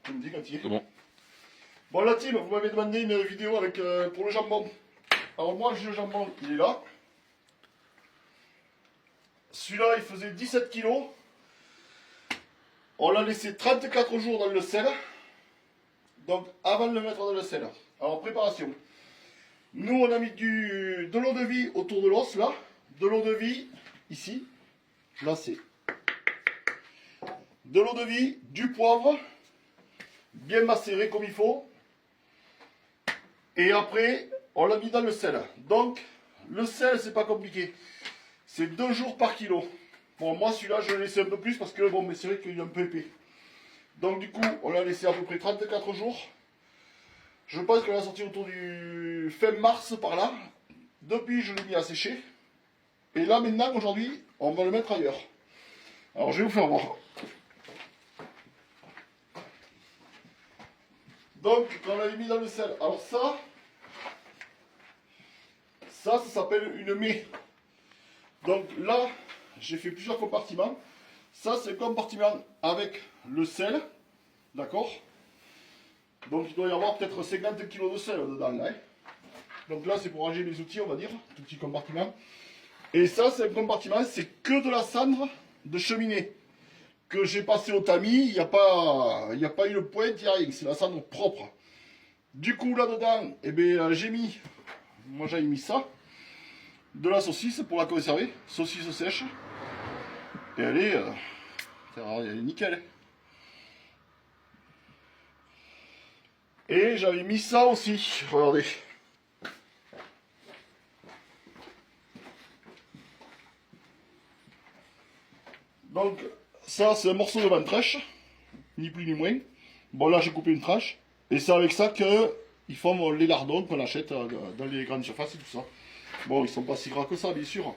Tu me dis quand il est. C'est bon. Bon, la team, vous m'avez demandé une vidéo avec, pour le jambon. Alors moi, j'ai le jambon, il est là. Celui-là, il faisait 17 kilos. On l'a laissé 34 jours dans le sel. Donc, avant de le mettre dans le sel. Alors, préparation. Nous, on a mis de l'eau de vie autour de l'os, là. De l'eau de vie, ici. Là, c'est de l'eau de vie, du poivre, bien macéré comme il faut. Et après, on l'a mis dans le sel. Donc, le sel, c'est pas compliqué. C'est 2 jours par kilo. Bon, moi, celui-là, je l'ai laissé un peu plus parce que, bon, mais c'est vrai qu'il est un peu épais. Donc, du coup, on l'a laissé à peu près 34 jours. Je pense qu'elle a sorti autour du fin mars, par là. Depuis, je l'ai mis à sécher. Et là, maintenant, aujourd'hui, on va le mettre ailleurs. Alors, je vais vous faire voir. Donc, quand on l'avait mis dans le sel, alors ça s'appelle une mée. Donc là, j'ai fait plusieurs compartiments. Ça, c'est le compartiment avec le sel, d'accord? Donc, il doit y avoir peut-être 50 kg de sel dedans, là. Hein. Donc là, c'est pour ranger mes outils, on va dire, tout petit compartiment. Et ça, c'est un compartiment, c'est que de la cendre de cheminée. Que j'ai passé au tamis, il n'y a pas une pointe, il n'y a rien, c'est la cendre propre. Du coup, là-dedans, eh bien, moi j'avais mis ça, de la saucisse pour la conserver, saucisse sèche, et elle est nickel. Et j'avais mis ça aussi, regardez. Donc, ça, c'est un morceau de ventrèche, ni plus ni moins. Bon, là, j'ai coupé une tranche. Et c'est avec ça qu'ils font les lardons qu'on achète dans les grandes surfaces et tout ça. Bon, ils sont pas si gras que ça, bien sûr.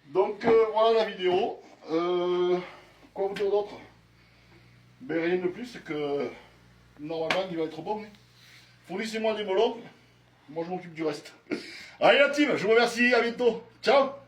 Donc, voilà la vidéo. Quoi vous dire d'autre? Ben, rien de plus, c'est que normalement, il va être bon. Fournissez-moi des melons. Moi, je m'occupe du reste. Allez, la team, je vous remercie. À bientôt. Ciao!